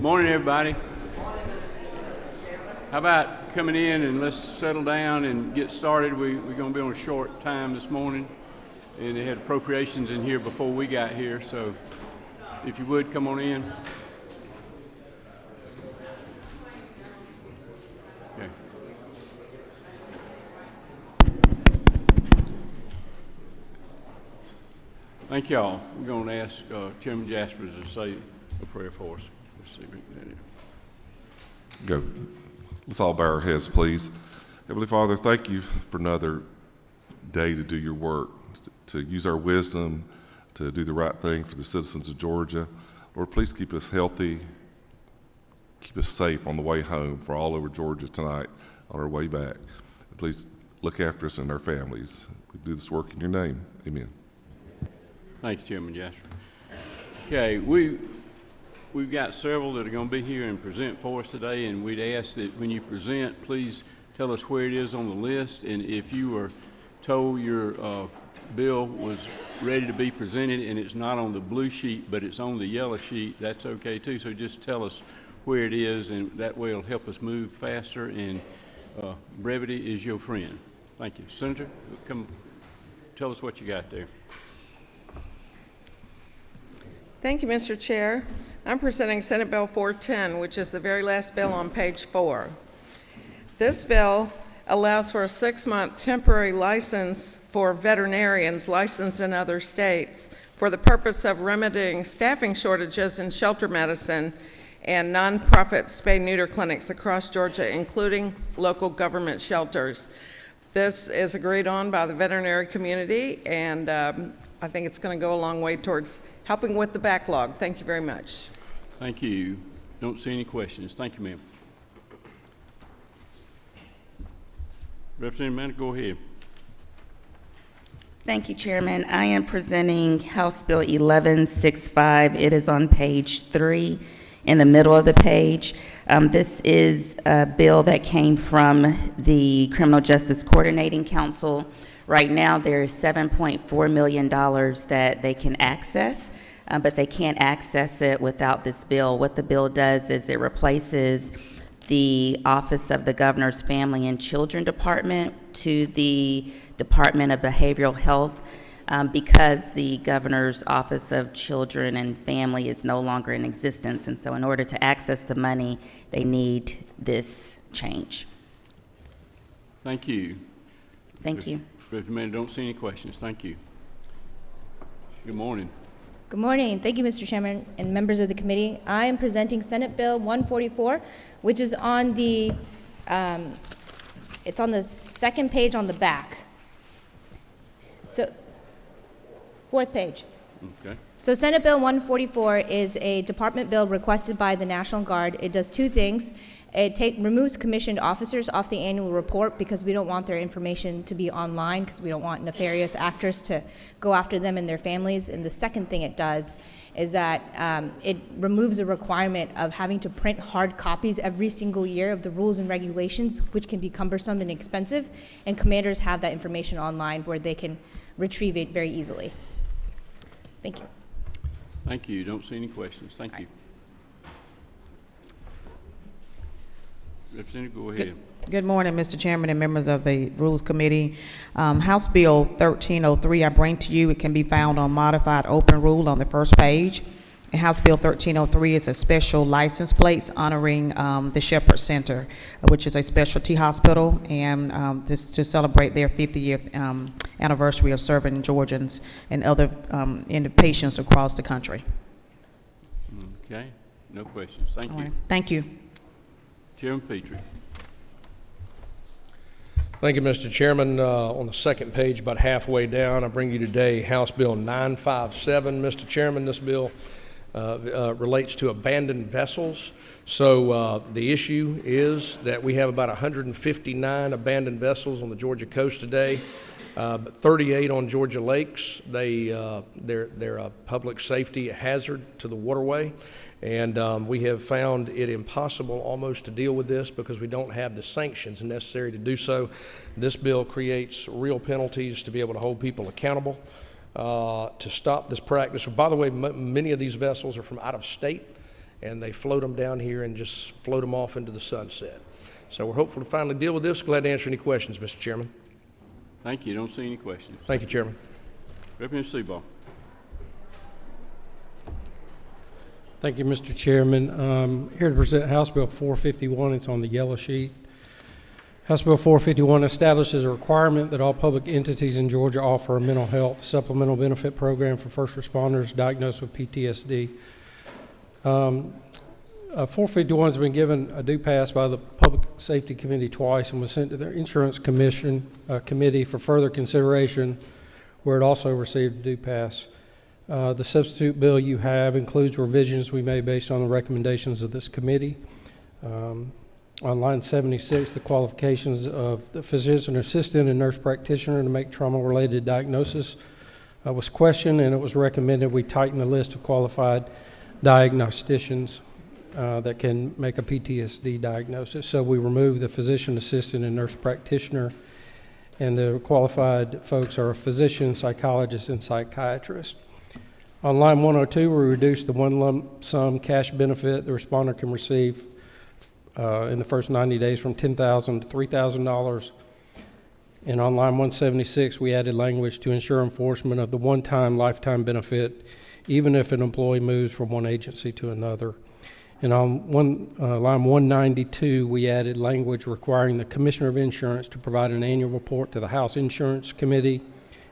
Morning, everybody. How about coming in and let's settle down and get started? We're going to be on a short time this morning, and they had appropriations in here before we got here, so if you would, come on in. Okay. Thank y'all. We're going to ask Chairman Jaspers to say a prayer for us. Let's see if we can get it. Go. Let's all bow our heads, please. Heavenly Father, thank you for another day to do your work, to use our wisdom to do the right thing for the citizens of Georgia. Lord, please keep us healthy, keep us safe on the way home for all over Georgia tonight on our way back. And please look after us and our families. We do this work in your name. Amen. Thank you, Chairman Jasper. Okay, We've got several that are going to be here and present for us today, and we'd ask that when you present, please tell us where it is on the list, and if you were told your bill was ready to be presented and it's not on the blue sheet but it's on the yellow sheet, that's okay too. So just tell us where it is, and that way it'll help us move faster, and brevity is your friend. Thank you. Senator, come tell us what you got there. Thank you, Mr. Chair. I'm presenting Senate Bill 410, which is the very last bill on page 4. This bill allows for a 6-month temporary license for veterinarians licensed in other states for the purpose of remedying staffing shortages in shelter medicine and nonprofit spay-neuter clinics across Georgia, including local government shelters. This is agreed on by the veterinary community, and I think it's going to go a long way towards helping with the backlog. Thank you very much. Thank you. Don't see any questions. Thank you, ma'am. Representative Manning, go ahead. Thank you, Chairman. I am presenting House Bill 1165. It is on page 3 in the middle of the page. This is a bill that came from the Criminal Justice Coordinating Council. Right now, there's $7.4 million that they can access, but they can't access it without this bill. What the bill does is it replaces the Office of the Governor's Family and Children Department to the Department of Behavioral Health because the Governor's Office of Children and Family is no longer in existence. And so in order to access the money, they need this change. Thank you. Thank you. Representative, don't see any questions. Thank you. Good morning. Good morning. Thank you, Mr. Chairman and members of the committee. I am presenting Senate Bill 144, which is on the, it's on the second page on the back. So, fourth page. Okay. So Senate Bill 144 is a department bill requested by the National Guard. It does two things. It removes commissioned officers off the annual report because we don't want their information to be online because we don't want nefarious actors to go after them and their families. And the second thing it does is that it removes a requirement of having to print hard copies every single year of the rules and regulations, which can be cumbersome and expensive. And commanders have that information online where they can retrieve it very easily. Thank you. Thank you. Don't see any questions. Thank you. Representative, go ahead. Good morning, Mr. Chairman and members of the Rules Committee. House Bill 1303 I bring to you. It can be found on modified open rule on the first page. And House Bill 1303 is a special license plates honoring the Shepherd Center, which is a specialty hospital, and this to celebrate their 50th anniversary of serving Georgians and other patients across the country. Okay. No questions. Thank you. All right. Thank you. Chairman Petrie. Thank you, Mr. Chairman. On the second page, about halfway down, I bring you today House Bill 957. Mr. Chairman, this bill relates to abandoned vessels. So the issue is that we have about 159 abandoned vessels on the Georgia coast today, 38 on Georgia lakes. They're a public safety hazard to the waterway. And we have found it impossible almost to deal with this because we don't have the sanctions necessary to do so. This bill creates real penalties to be able to hold people accountable to stop this practice. By the way, many of these vessels are from out of state, and they float them down here and just float them off into the sunset. So we're hopeful to finally deal with this. Glad to answer any questions, Mr. Chairman. Thank you. Don't see any questions. Thank you, Chairman. Representative Seabaugh. Thank you, Mr. Chairman. Here to present House Bill 451. It's on the yellow sheet. House Bill 451 establishes a requirement that all public entities in Georgia offer a mental health supplemental benefit program for first responders diagnosed with PTSD. 451 has been given a due pass by the Public Safety Committee twice and was sent to their Insurance Committee for further consideration, where it also received a due pass. The substitute bill you have includes revisions we made based on the recommendations of this committee. On line 76, the qualifications of the physician assistant and nurse practitioner to make trauma-related diagnosis was questioned, and it was recommended we tighten the list of qualified diagnosticians that can make a PTSD diagnosis. So we removed the physician assistant and nurse practitioner, and the qualified folks are a physician, psychologist, and psychiatrist. On line 102, we reduced the one lump sum cash benefit the responder can receive in the first 90 days from $10,000 to $3,000. And on line 176, we added language to ensure enforcement of the one-time lifetime benefit, even if an employee moves from one agency to another. And on line 192, we added language requiring the Commissioner of Insurance to provide an annual report to the House Insurance Committee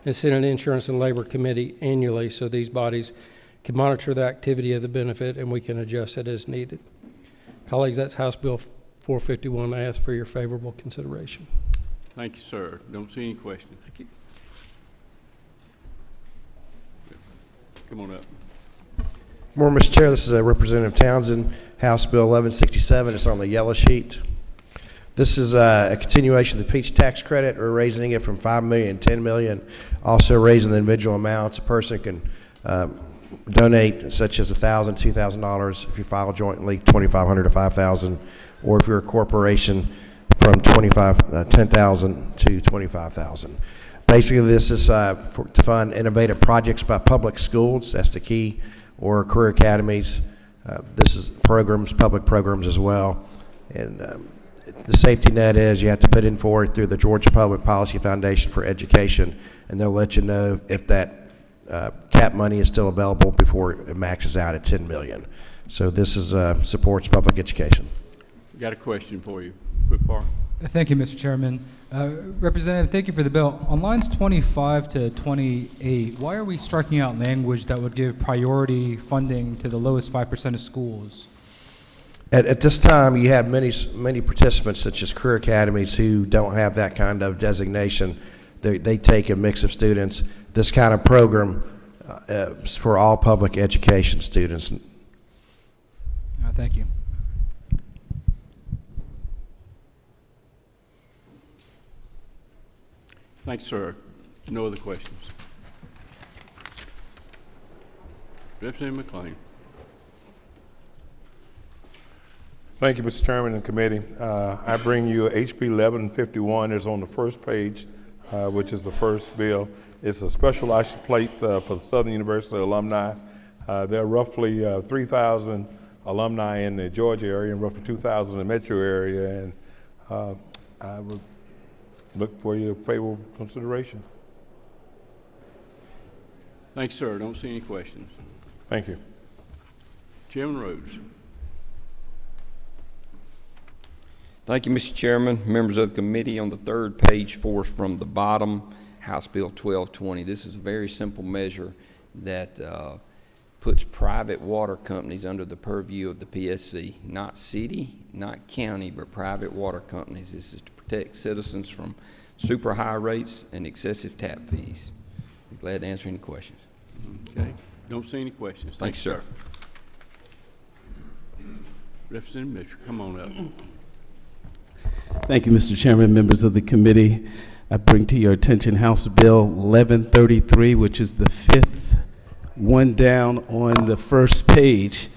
and Senate Insurance and Labor Committee annually, so these bodies can monitor the activity of the benefit and we can adjust it as needed. Colleagues, that's House Bill 451. I ask for your favorable consideration. Thank you, sir. Don't see any questions. Thank you. Come on up. Morning, Mr. Chair. This is Representative Townsend, House Bill 1167. It's on the yellow sheet. This is a continuation of the Peach tax credit. We're raising it from $5 million to $10 million. Also raising the individual amounts. A person can donate such as $1,000, $2,000 if you file jointly, $2,500 to $5,000, or if you're a corporation from $10,000 to $25,000. Basically, this is to fund innovative projects by public schools. That's the key, or career academies. This is programs, public programs as well. And the safety net is you have to put in for it through the Georgia Public Policy Foundation for Education, and they'll let you know if that cap money is still available before it maxes out at $10 million. So this is supports public education. Got a question for you. Quick part. Thank you, Mr. Chairman. Representative, thank you for the bill. On lines 25 to 28, why are we striking out language that would give priority funding to the lowest 5% of schools? At this time, you have many participants, such as career academies, who don't have that kind of designation. They take a mix of students. This kind of program is for all public education students. Thank you. Thanks, sir. No other questions. Representative McLean. Thank you, Mr. Chairman and committee. I bring you HB 1151. It's on the first page, which is the first bill. It's a special action plate for the Southern University alumni. There are roughly 3,000 alumni in the Georgia area and roughly 2,000 in the metro area, and I would look for your favorable consideration. Thanks, sir. Don't see any questions. Thank you. Chairman Rhodes. Thank you, Mr. Chairman, members of the committee. On the third page for us from the bottom, House Bill 1220. This is a very simple measure that puts private water companies under the purview of the PSC, not city, not county, but private water companies. This is to protect citizens from super high rates and excessive tap fees. Be glad to answer any questions. Okay. Don't see any questions. Thanks, sir. Representative Mitchell, come on up. Thank you, Mr. Chairman, members of the committee. I bring to your attention House Bill 1133, which is the fifth one down on the first page.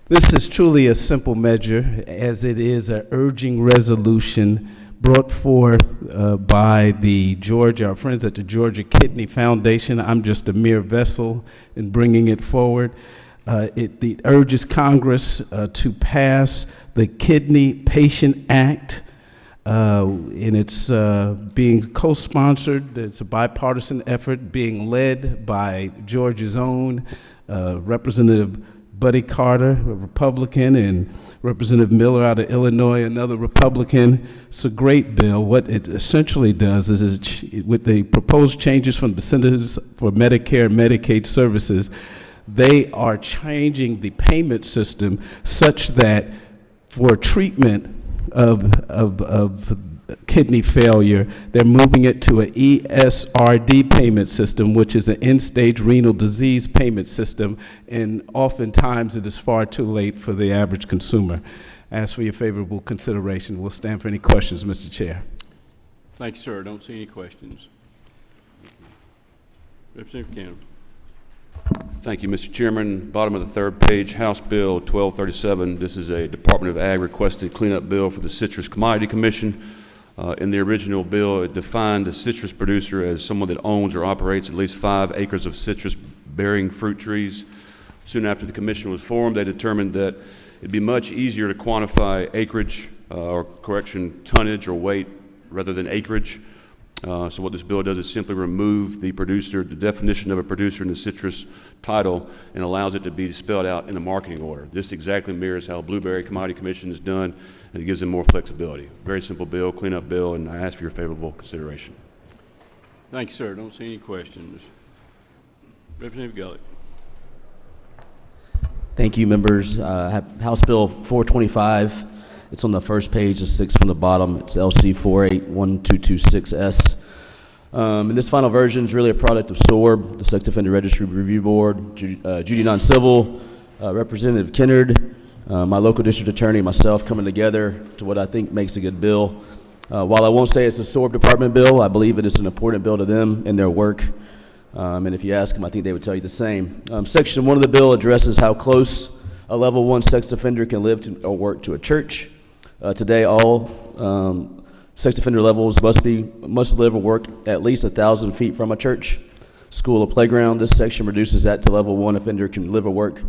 This is truly a simple measure, as it is an urging resolution brought forth by our friends at the Georgia Kidney Foundation. I'm just a mere vessel in bringing it forward. It urges Congress to pass the Kidney Patient Act, and it's being co-sponsored. It's a bipartisan effort being led by Georgia's own Representative Buddy Carter, a Republican, and Representative Miller out of Illinois, another Republican. It's a great bill. What it essentially does is, with the proposed changes from the Centers for Medicare and Medicaid Services, they are changing the payment system such that for treatment of kidney failure, they're moving it to an ESRD payment system, which is an end-stage renal disease payment system, and oftentimes it is far too late for the average consumer. Ask for your favorable consideration. We'll stand for any questions, Mr. Chair. Thank you, sir. Don't see any questions. Representative Cannon. Thank you, Mr. Chairman. Bottom of the third page, House Bill 1237. This is a Department of Ag requested cleanup bill for the Citrus Commodity Commission. In the original bill, it defined a citrus producer as someone that owns or operates at least 5 acres of citrus-bearing fruit trees. Soon after the commission was formed, they determined that it'd be much easier to quantify acreage, tonnage or weight, rather than acreage. So what this bill does is simply remove the definition of a producer in the citrus title, and allows it to be spelled out in a marketing order. This exactly mirrors how Blueberry Commodity Commission is done, and it gives them more flexibility. Very simple bill, cleanup bill, and I ask for your favorable consideration. Thank you, sir. Don't see any questions. Representative Gullett. Thank you, members. House Bill 425. It's on the first page, it's 6 from the bottom. It's LC 481226S. And this final version is really a product of SORB, the Sex Offender Registry Review Board, Judy Non-Civil, Representative Kennard, my local district attorney, and myself coming together to what I think makes a good bill. While I won't say it's a SORB department bill, I believe it is an important bill to them and their work. And if you ask them, I think they would tell you the same. Section 1 of the bill addresses how close a level 1 sex offender can live to or work to a church. Today, all sex offender levels must live or work at least 1,000 feet from a church, school, or playground. This section reduces that to level 1 offender can live or work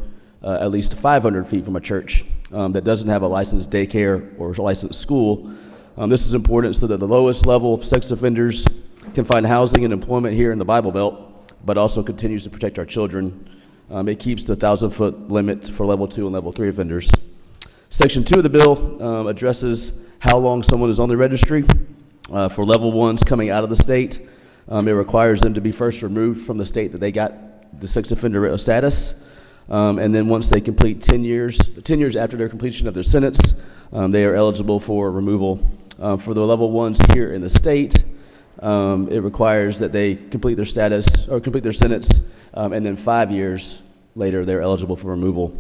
at least 500 feet from a church that doesn't have a licensed daycare or licensed school. This is important so that the lowest level sex offenders can find housing and employment here in the Bible Belt, but also continues to protect our children. It keeps the 1,000-foot limit for level 2 and level 3 offenders. Section 2 of the bill addresses how long someone is on the registry. For level 1s coming out of the state, it requires them to be first removed from the state that they got the sex offender status. And then once they complete 10 years after their completion of their sentence, they are eligible for removal. For the level 1s here in the state, it requires that they complete their status or complete their sentence, and then 5 years later, they're eligible for removal.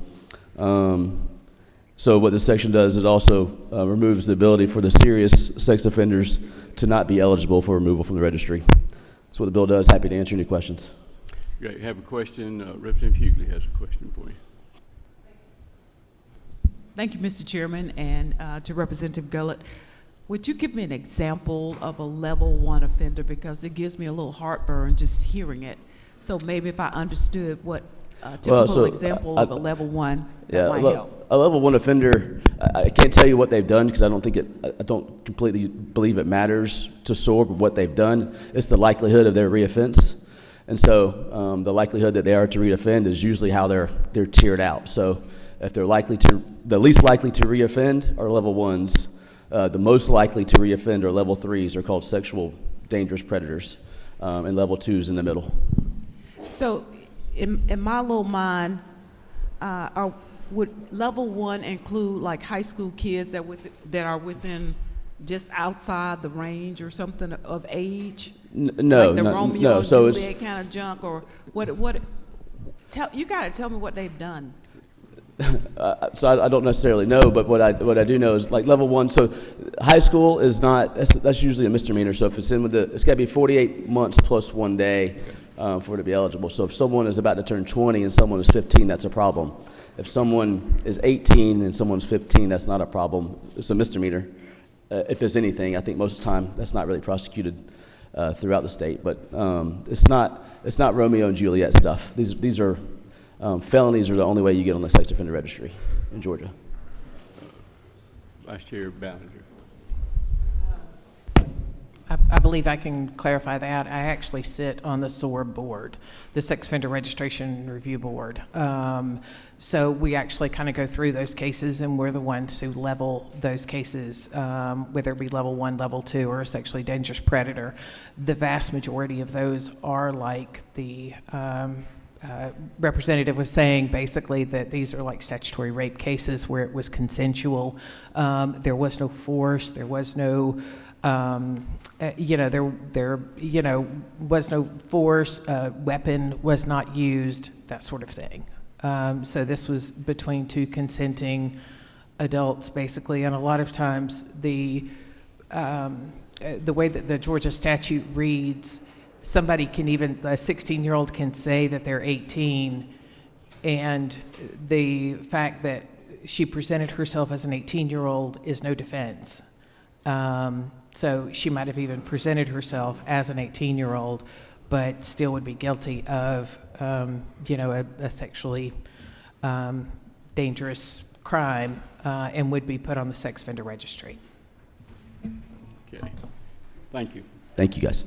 So what this section does, it also removes the ability for the serious sex offenders to not be eligible for removal from the registry. That's what the bill does. Happy to answer any questions. Great. Have a question. Representative Hughley has a question for you. Thank you, Mr. Chairman, and to Representative Gullett. Would you give me an example of a level 1 offender, because it gives me a little heartburn just hearing it. So maybe if I understood what typical example of a level 1 that might help. A level 1 offender, I can't tell you what they've done because I don't completely believe it matters to SORB what they've done. It's the likelihood of their reoffense. And so the likelihood that they are to reoffend is usually how they're tiered out. So if they're the least likely to reoffend are level 1s. The most likely to reoffend are level 3s. They're called sexual dangerous predators, and level 2s in the middle. So in my little mind, would level 1 include like high school kids that are within just outside the range or something of age? No, like the no, Romeo no. and So Juliet kind of junk, or what? You got to tell me what they've done. So I don't necessarily know, but what I do know is like level 1. So high school is not. That's usually a misdemeanor. So if it's in with it's got to be 48 months plus 1 day for it to be eligible. So if someone is about to turn 20 and someone is 15, that's a problem. If someone is 18 and someone's 15, that's not a problem. It's a misdemeanor. If there's anything, I think most of the time that's not really prosecuted throughout the state. But it's not Romeo and Juliet stuff. These are Felonies are the only way you get on the sex offender registry in Georgia. Vice Chair Ballinger. I believe I can clarify that. I actually sit on the SOAR board, the Sex Offender Registration Review Board. So we actually kind of go through those cases, and we're the ones who level those cases, whether it be level 1, level 2, or a sexually dangerous predator. The vast majority of those are like the representative was saying, basically, that these are like statutory rape cases where it was consensual. There was no force. There was no there was no force, weapon was not used, that sort of thing. So this was between two consenting adults, basically, and a lot of times the way that the Georgia statute reads, somebody can even, a 16-year-old can say that they're 18, and the fact that she presented herself as an 18-year-old is no defense. So she might have even presented herself as an 18-year-old, but still would be guilty of, a sexually dangerous crime and would be put on the sex offender registry. Okay. Thank you. Thank you, guys.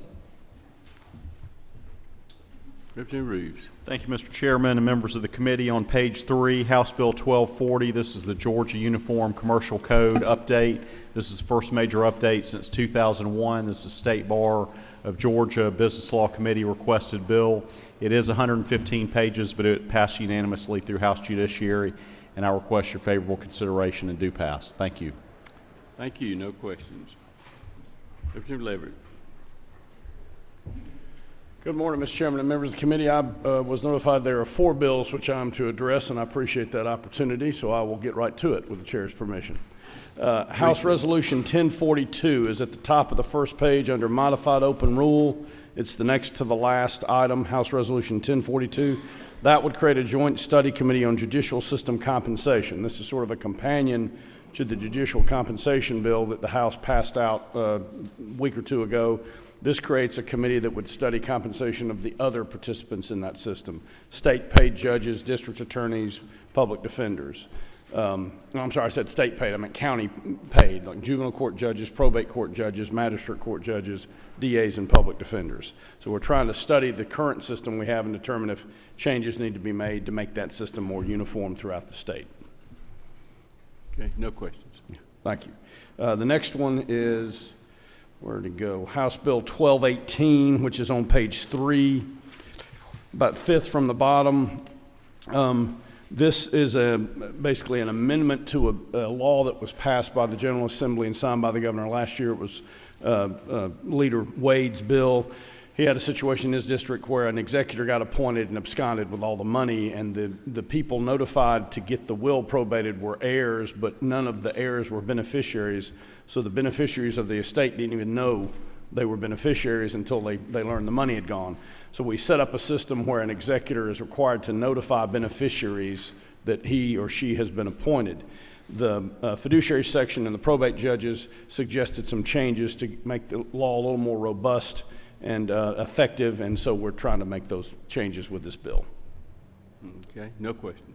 Representative Reeves. Thank you, Mr. Chairman and members of the committee. On page 3, House Bill 1240, this is the Georgia Uniform Commercial Code update. This is the first major update since 2001. This is State Bar of Georgia Business Law Committee requested bill. It is 115 pages, but it passed unanimously through House Judiciary, and I request your favorable consideration and do pass. Thank you. Thank you. No questions. Representative Leverett. Good morning, Mr. Chairman and members of the committee. I was notified there are 4 bills which I'm to address, and I appreciate that opportunity, so I will get right to it with the chair's permission. House Resolution 1042 is at the top of the first page under Modified Open Rule. It's the next to the last item, House Resolution 1042. That would create a joint study committee on judicial system compensation. This is sort of a companion to the judicial compensation bill that the House passed out a week or 2 ago. This creates a committee that would study compensation of the other participants in that system: state-paid judges, district attorneys, public defenders. No, I'm sorry, I said state-paid. I meant county-paid, like juvenile court judges, probate court judges, magistrate court judges, DAs, and public defenders. So we're trying to study the current system we have and determine if changes need to be made to make that system more uniform throughout the state. Okay, no questions. Thank you. The next one is, where did it go? House Bill 1218, which is on page 3, about 5th from the bottom. This is basically an amendment to a law that was passed by the General Assembly and signed by the governor last year. It was Leader Wade's bill. He had a situation in his district where an executor got appointed and absconded with all the money, and the people notified to get the will probated were heirs, but none of the heirs were beneficiaries. So the beneficiaries of the estate didn't even know they were beneficiaries until they learned the money had gone. So we set up a system where an executor is required to notify beneficiaries that he or she has been appointed. The fiduciary section and the probate judges suggested some changes to make the law a little more robust and effective, and so we're trying to make those changes with this bill. Okay, no questions.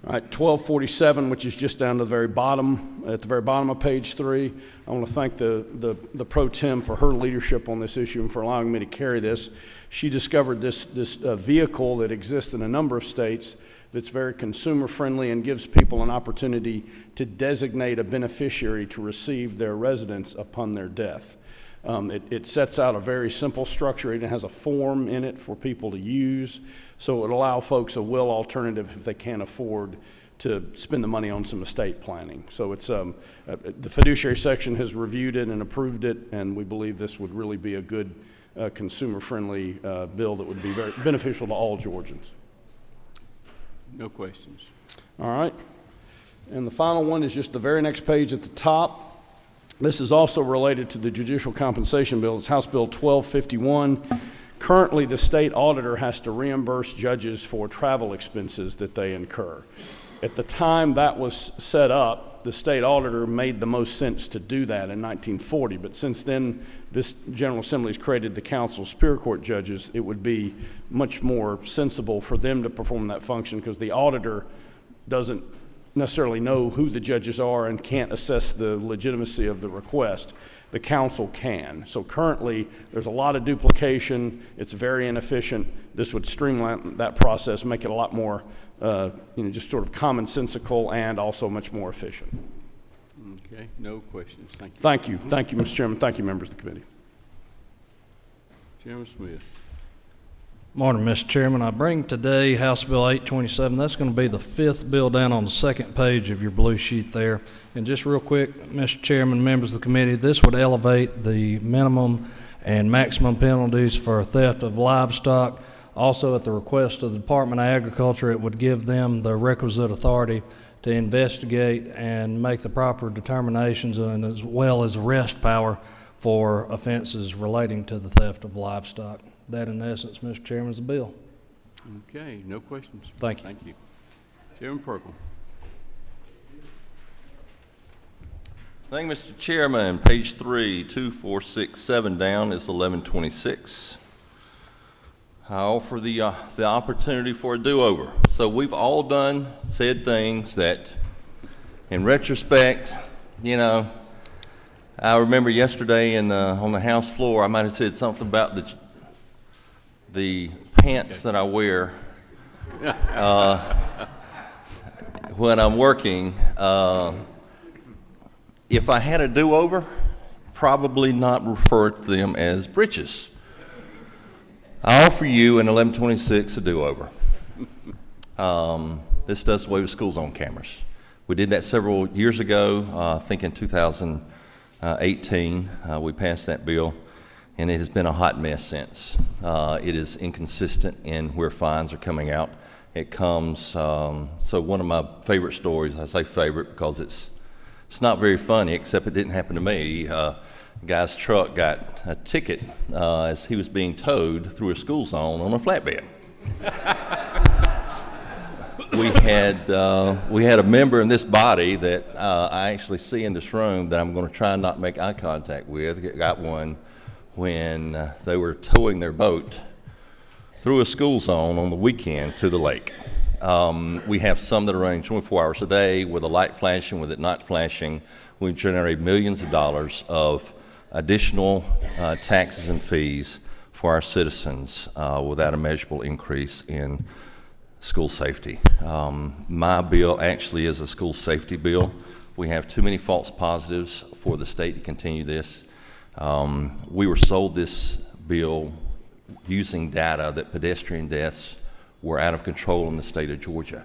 All right, 1247, which is just down to the very bottom, at the very bottom of page 3. I want to thank the pro tem for her leadership on this issue and for allowing me to carry this. She discovered this vehicle that exists in a number of states that's very consumer friendly and gives people an opportunity to designate a beneficiary to receive their residence upon their death. It sets out a very simple structure. It has a form in it for people to use, so it will allow folks a will alternative if they can't afford to spend the money on some estate planning. So it's the fiduciary section has reviewed it and approved it, and we believe this would really be a good consumer-friendly bill that would be very beneficial to all Georgians. No questions. All right. And the final one is just the very next page at the top. This is also related to the judicial compensation bill. It's House Bill 1251. Currently, the state auditor has to reimburse judges for travel expenses that they incur. At the time that was set up, the state auditor made the most sense to do that in 1940. But since then, this General Assembly has created the Council of Superior Court judges. It would be much more sensible for them to perform that function, because the auditor doesn't necessarily know who the judges are and can't assess the legitimacy of the request. The council can. So currently, there's a lot of duplication. It's very inefficient. This would streamline that process, make it a lot more, just sort of commonsensical and also much more efficient. Okay, no questions. Thank you. Thank you. Thank you, Mr. Chairman. Thank you, members of the committee. Chairman Smith. Morning, Mr. Chairman. I bring today House Bill 827. That's going to be the 5th bill down on the 2nd page of your blue sheet there. And just real quick, Mr. Chairman, members of the committee, this would elevate the minimum and maximum penalties for theft of livestock. Also, at the request of the Department of Agriculture, it would give them the requisite authority to investigate and make the proper determinations, and as well as arrest power for offenses relating to the theft of livestock. That, in essence, Mr. Chairman, is the bill. Okay, no questions. Thank you. Thank you. Chairman Perkle. Thank you, Mr. Chairman. Page 3, 2, 4, 6, 7 down is 1126. I offer the opportunity for a do-over. So we've all said things that, in retrospect, I remember yesterday on the House floor, I might have said something about the pants that I wear when I'm working. If I had a do-over, probably not refer to them as breeches. I offer you in 1126 a do-over. This does away with school zone cameras. We did that several years ago. I think in 2018 we passed that bill, and it has been a hot mess since. It is inconsistent in where fines are coming out. It comes, so one of my favorite stories, I say favorite because it's not very funny, except it didn't happen to me. Guy's truck got a ticket as he was being towed through a school zone on a flatbed. We had a member in this body that I actually see in this room that I'm going to try and not make eye contact with. Got one when they were towing their boat through a school zone on the weekend to the lake. We have some that are running 24 hours a day with a light flashing, with it not flashing. We generate millions of dollars of additional taxes and fees for our citizens without a measurable increase in school safety. My bill actually is a school safety bill. We have too many false positives for the state to continue this. We were sold this bill using data that pedestrian deaths were out of control in the state of Georgia.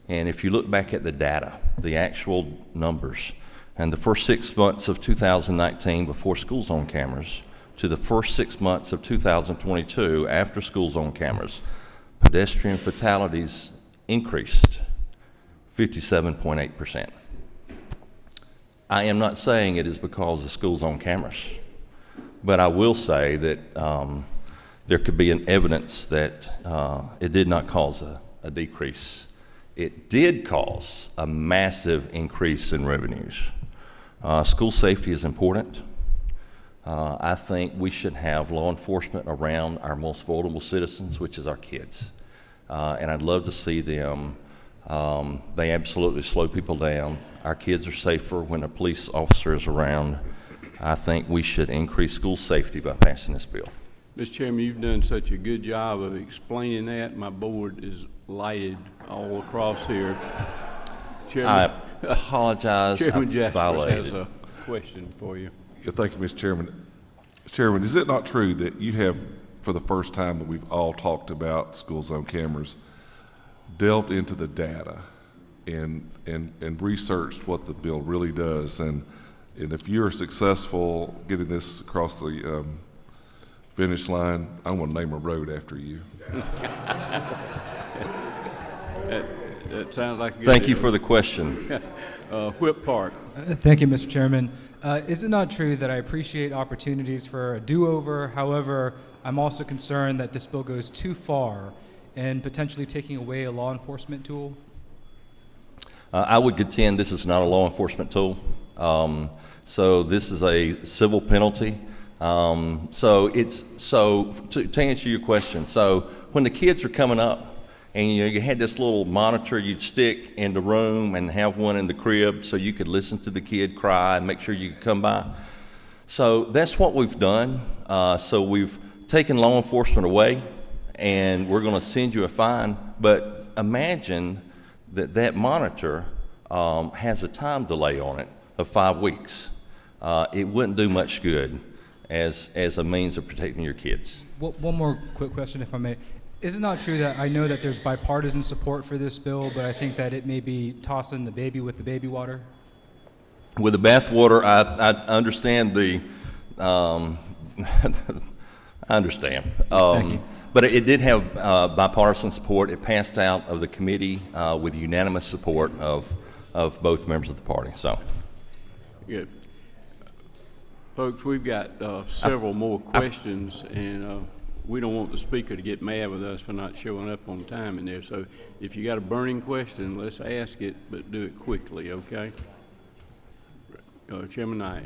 And if you look back at the data, the actual numbers, and the first 6 months of 2019 before school zone cameras to the first 6 months of 2022 after school zone cameras, pedestrian fatalities increased 57.8%. I am not saying it is because of school zone cameras, but I will say that there could be an evidence that it did not cause a decrease. It did cause a massive increase in revenues. School safety is important. I think we should have law enforcement around our most vulnerable citizens, which is our kids. And I'd love to see them. They absolutely slow people down. Our kids are safer when a police officer is around. I think we should increase school safety by passing this bill. Mr. Chairman, you've done such a good job of explaining that. My board is lighted all across here. Chairman, I apologize. Chairman I Jaspers violated. has a question for you. Yeah, thank you, Mr. Chairman. Mr. Chairman, is it not true that you have, for the first time that we've all talked about school zone cameras, delved into the data and researched what the bill really does? And if you're successful getting this across the finish line, I'm going to name a road after you. That sounds like a good Thank you deal. for the question. Whip Park. Thank you, Mr. Chairman. Is it not true that I appreciate opportunities for a do-over? However, I'm also concerned that this bill goes too far in potentially taking away a law enforcement tool? I would contend this is not a law enforcement tool. So this is a civil penalty. To answer your question, so when the kids are coming up, and you had this little monitor you'd stick in the room and have one in the crib so you could listen to the kid cry and make sure you could come by. So that's what we've done. So we've taken law enforcement away, and we're going to send you a fine. But imagine that monitor has a time delay on it of 5 weeks. It wouldn't do much good as a means of protecting your kids. One more quick question, if I may. Is it not true that I know that there's bipartisan support for this bill, but I think that it may be tossing the baby with the baby water? With the bathwater, I understand the, I understand. Thank you. But it did have bipartisan support. It passed out of the committee with unanimous support of both members of the party, so. Good. Folks, we've got several more questions, and we don't want the speaker to get mad with us for not showing up on time in there. So if you got a burning question, let's ask it, but do it quickly, okay? Chairman Knight.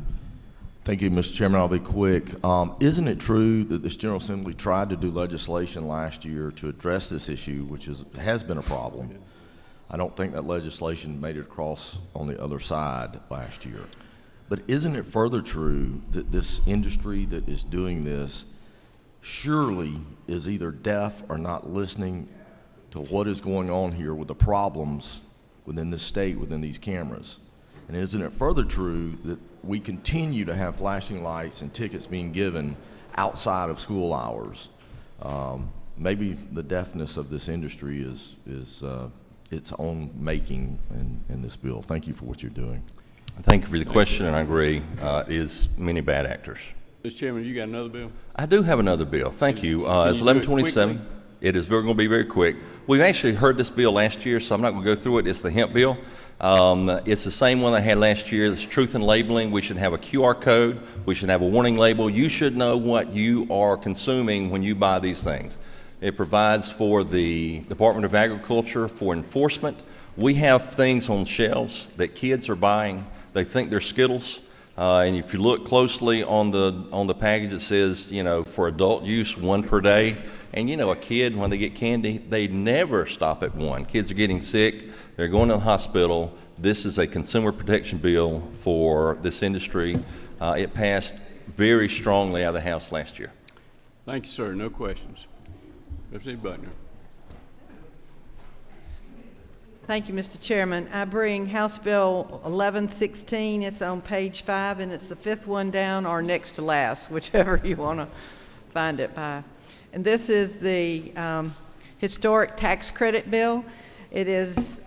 Thank you, Mr. Chairman. I'll be quick. Isn't it true that this General Assembly tried to do legislation last year to address this issue, which has been a problem? I don't think that legislation made it across on the other side last year. But isn't it further true that this industry that is doing this surely is either deaf or not listening to what is going on here with the problems within this state, within these cameras? And isn't it further true that we continue to have flashing lights and tickets being given outside of school hours? Maybe the deafness of this industry is its own making in this bill. Thank you for what you're doing. Thank you for the question, and I agree. It is many bad actors. Mr. Chairman, you got another bill? I do have another bill. Thank you. It's you do it 1127. It is going to be very quick. We've actually heard this bill last year, so I'm not going to go through it. It's the hemp bill. It's the same one I had last year. It's truth in labeling. We should have a QR code. We should have a warning label. You should know what you are consuming when you buy these things. It provides for the Department of Agriculture for enforcement. We have things on shelves that kids are buying. They think they're Skittles. And if you look closely on the package, it says, for adult use, 1 per day. And a kid, when they get candy, they never stop at 1. Kids are getting sick. They're going to the hospital. This is a consumer protection bill for this industry. It passed very strongly out of the House last year. Thank you, sir. No questions. Representative Buckner. Thank you, Mr. Chairman. I bring House Bill 1116. It's on page 5, and it's the 5th one down or next to last, whichever you want to find it by. And this is the historic tax credit bill. It has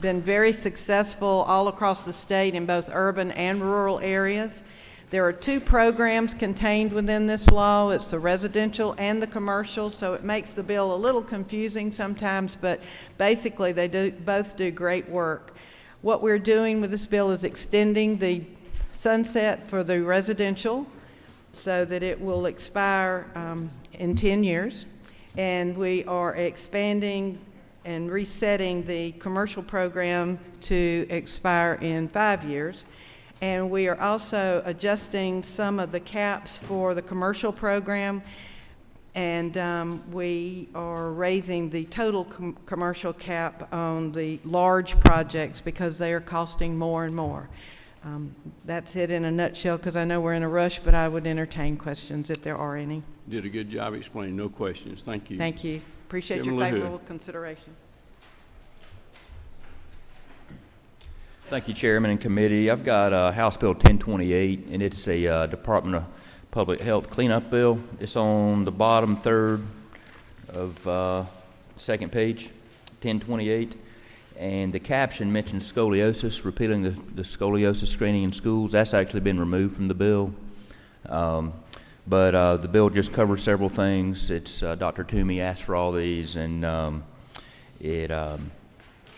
been very successful all across the state in both urban and rural areas. There are 2 programs contained within this law. It's the residential and the commercial, so it makes the bill a little confusing sometimes, but basically they both do great work. What we're doing with this bill is extending the sunset for the residential so that it will expire in 10 years, and we are expanding and resetting the commercial program to expire in 5 years. And we are also adjusting some of the caps for the commercial program, and we are raising the total commercial cap on the large projects because they are costing more and more. That's it in a nutshell, because I know we're in a rush, but I would entertain questions if there are any. Did a good job explaining. No questions. Thank you. Thank you. Appreciate your favorable consideration. Thank you, Chairman and Committee. I've got House Bill 1028, and it's a Department of Public Health cleanup bill. It's on the bottom third of second page, 1028. And the caption mentions scoliosis, repealing the scoliosis screening in schools. That's actually been removed from the bill. But the bill just covers several things. It's Dr. Toomey asked for all these, and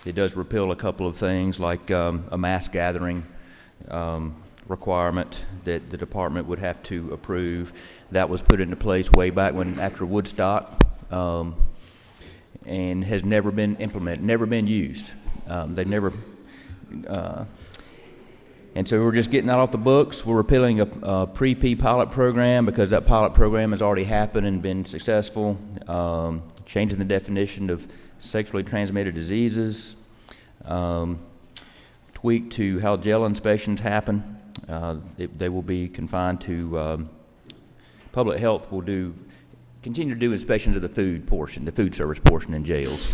it does repeal a couple of things, like a mass gathering requirement that the department would have to approve. That was put into place way back when after Woodstock, and has never been implemented, never been used. They never, and so we're just getting that off the books. We're repealing a pre-P pilot program because that pilot program has already happened and been successful. Changing the definition of sexually transmitted diseases. Tweak to how jail inspections happen. They will be confined to, public health will continue to do inspections of the food portion, the food service portion in jails.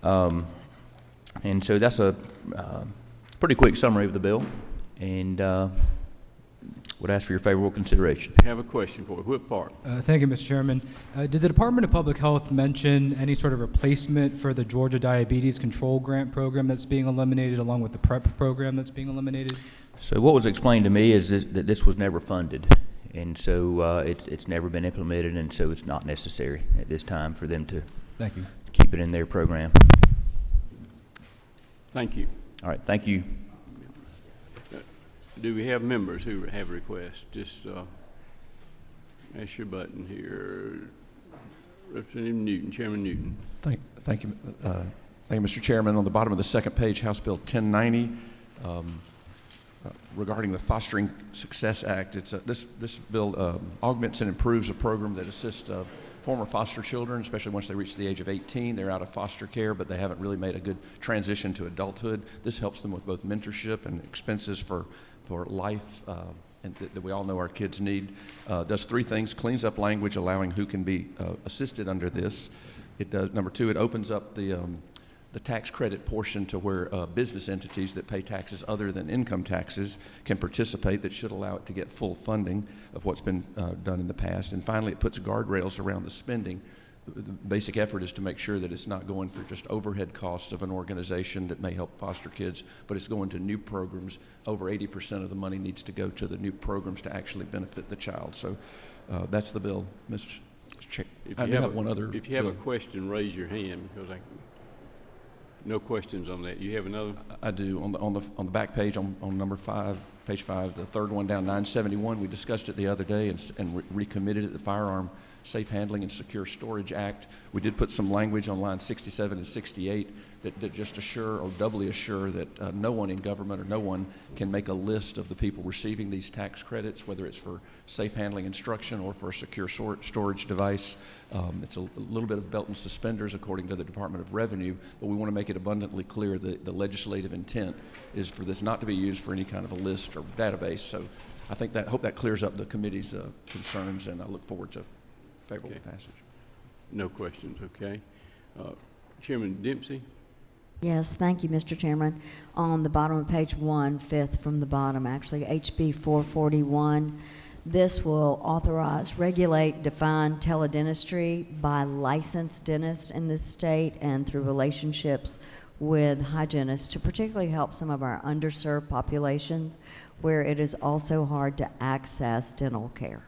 And so that's a pretty quick summary of the bill, and would ask for your favorable consideration. I have a question for you. Whip Park. Thank you, Mr. Chairman. Did the Department of Public Health mention any sort of replacement for the Georgia Diabetes Control Grant program that's being eliminated, along with the PrEP program that's being eliminated? So what was explained to me is that this was never funded, and so it's never been implemented, and so it's not necessary at this time for them to Thank you. keep it in their program. Thank you. All right, thank you. Do we have members who have requests? Just mash your button here. Representative Newton, Chairman Newton. Thank you, Mr. Chairman. On the bottom of the second page, House Bill 1090, regarding the Fostering Success Act. This bill augments and improves a program that assists former foster children, especially once they reach the age of 18. They're out of foster care, but they haven't really made a good transition to adulthood. This helps them with both mentorship and expenses for life and that we all know our kids need. Does three things: cleans up language, allowing who can be assisted under this. It does. Number two, it opens up the tax credit portion to where business entities that pay taxes other than income taxes can participate. That should allow it to get full funding of what's been done in the past. And finally, it puts guardrails around the spending. The basic effort is to make sure that it's not going for just overhead costs of an organization that may help foster kids, but it's going to new programs. Over 80% of the money needs to go to the new programs to actually benefit the child. So that's the bill, Mr. Chair. I do have one other. If you have a question, raise your hand, because no questions on that. You have another? I do. On the back page, on number 5, page 5, the third one down, 971. We discussed it the other day and recommitted it. The Firearm Safe Handling and Secure Storage Act. We did put some language on line 67 and 68 that just assure or doubly assure that no one in government or no one can make a list of the people receiving these tax credits, whether it's for safe handling instruction or for a secure storage device. It's a little bit of belt and suspenders according to the Department of Revenue, but we want to make it abundantly clear that the legislative intent is for this not to be used for any kind of a list or database. So I think hope that clears up the committee's concerns, and I look forward to favorable passage. No questions, okay. Chairman Dempsey? Yes, thank you, Mr. Chairman. On the bottom of page 1, fifth from the bottom, actually, HB 441, this will authorize, regulate, define teledentistry by licensed dentists in this state and through relationships with hygienists to particularly help some of our underserved populations where it is also hard to access dental care.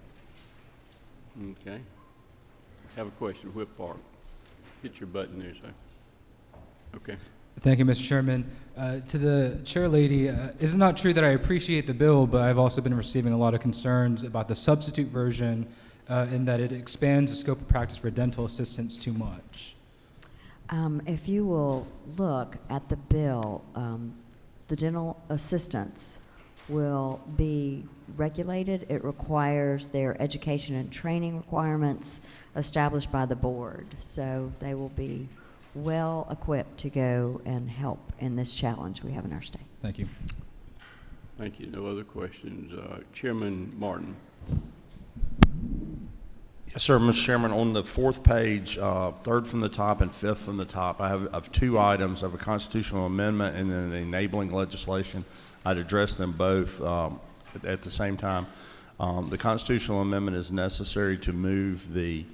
Okay. Have a question, Whip Park. Hit your button there, sir. Okay. Thank you, Mr. Chairman. To the chair lady, it's not true that I appreciate the bill, but I've also been receiving a lot of concerns about the substitute version in that it expands the scope of practice for dental assistants too much. If you will look at the bill, the dental assistants will be regulated. It requires their education and training requirements established by the board. So they will be well equipped to go and help in this challenge we have in our state. Thank you. Thank you. No other questions. Chairman Martin. Yes, sir, Mr. Chairman. On the fourth page, third from the top and fifth from the top, I have two items of a constitutional amendment and then the enabling legislation. I'd address them both at the same time. The constitutional amendment is necessary to move the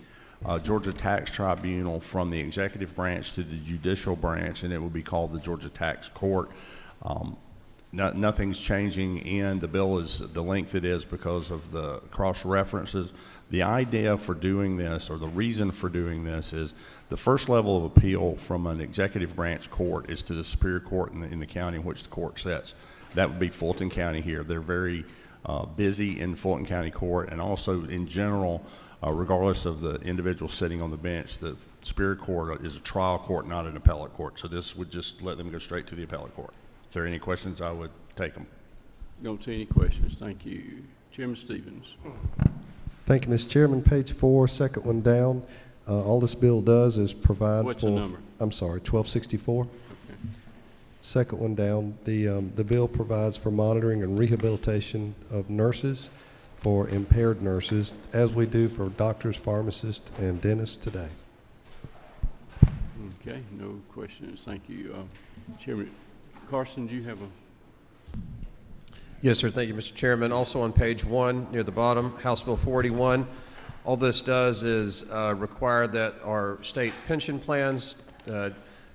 Georgia Tax Tribunal from the executive branch to the judicial branch, and it will be called the Georgia Tax Court. Nothing's changing in the bill is the length it is because of the cross references. The idea for doing this, or the reason for doing this, is the first level of appeal from an executive branch court is to the Superior Court in the county in which the court sits. That would be Fulton County here. They're very busy in Fulton County Court, and also in general, regardless of the individual sitting on the bench, the Superior Court is a trial court, not an appellate court. So this would just let them go straight to the appellate court. If there are any questions, I would take them. Don't see any questions. Thank you. Chairman Stevens. Thank you, Mr. Chairman. Page 4, second one down. All this bill does is provide What's for... the number? I'm sorry, 1264. Okay. Second one down. The bill provides for monitoring and rehabilitation of nurses, for impaired nurses, as we do for doctors, pharmacists, and dentists today. Okay, no questions. Thank you. Chairman Carson, do you have a... Yes, sir. Thank you, Mr. Chairman. Also on page 1, near the bottom, House Bill 41. All this does is require that our state pension plans,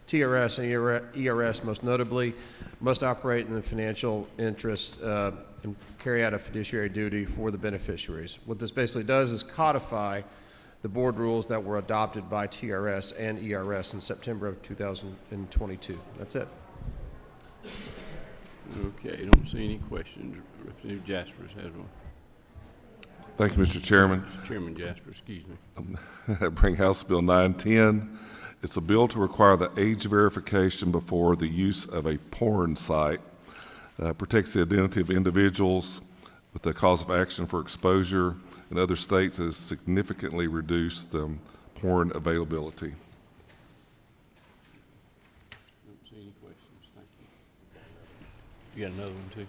TRS and ERS most notably, must operate in the financial interest and carry out a fiduciary duty for the beneficiaries. What this basically does is codify the board rules that were adopted by TRS and ERS in September of 2022. That's it. Okay, don't see any questions. Representative Jaspers has one. Thank you, Mr. Chairman. Chairman Jasper, excuse me. I bring House Bill 910. It's a bill to require the age verification before the use of a porn site. Protects the identity of individuals, with the cause of action for exposure in other states has significantly reduced porn availability. Don't see any questions. Thank you. You got another one too?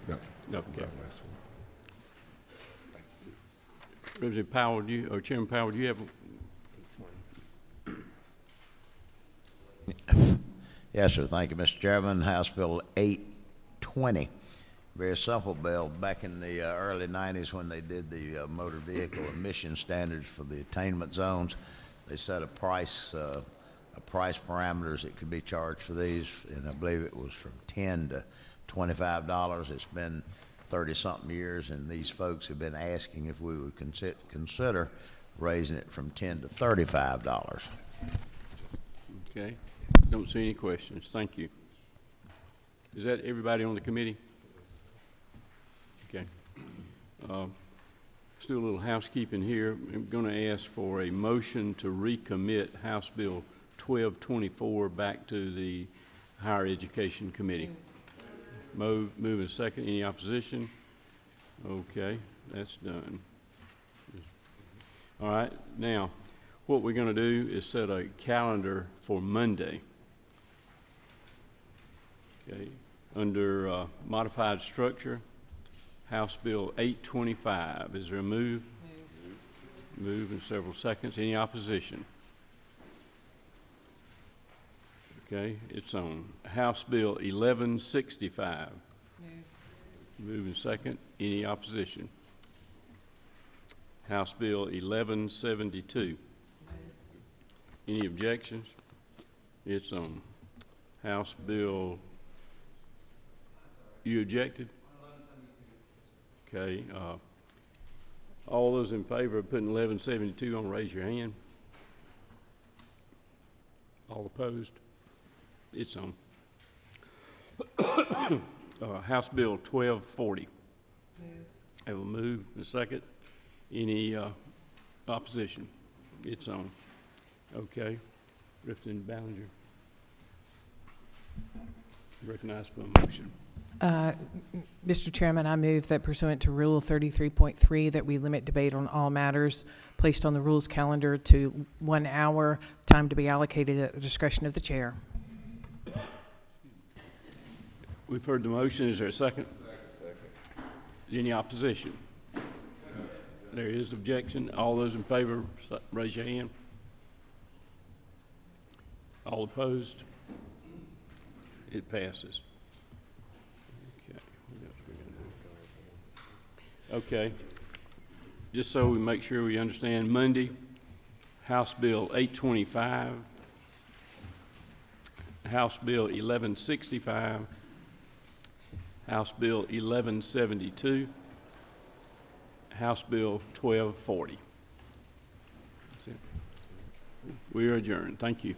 No. Okay. Representative Powell, or Chairman Powell, do you have? Yes, sir. Thank you, Mr. Chairman. House Bill 820. Very simple bill. Back in the early 90s when they did the motor vehicle emission standards for the attainment zones, they set a price parameters that could be charged for these, and I believe it was from $10 to $25. It's been 30-something years, and these folks have been asking if we would consider raising it from $10 to $35. Okay. Don't see any questions. Thank you. Is that everybody on the committee? Okay. Let's do a little housekeeping here. I'm going to ask for a motion to recommit House Bill 1224 back to the Higher Education Committee. Move and second. Any opposition? Okay, that's done. All right. Now, what we're going to do is set a calendar for Monday. Okay. Under modified structure, House Bill 825. Is there a move? Move in several seconds. Any opposition? Okay, it's on. House Bill 1165. Move in second. Any opposition? House Bill 1172. Any objections? It's on. House Bill, you objected? Okay. All those in favor of putting 1172 on, raise your hand. All opposed? It's on. House Bill 1240. Have a move and a second. Any opposition? It's on. Okay. Representative Ballinger. Recognized for a motion. Mr. Chairman, I move that pursuant to Rule 33.3 that we limit debate on all matters placed on the rules calendar to 1 hour, time to be allocated at the discretion of the chair. We've heard the motion. Is there a second? Is any opposition? There is objection. All those in favor, raise your hand. All opposed? It passes. Okay. Okay. Just so we make sure we understand, Monday, House Bill 825, House Bill 1165, House Bill 1172, House Bill 1240. That's it. We are adjourned. Thank you.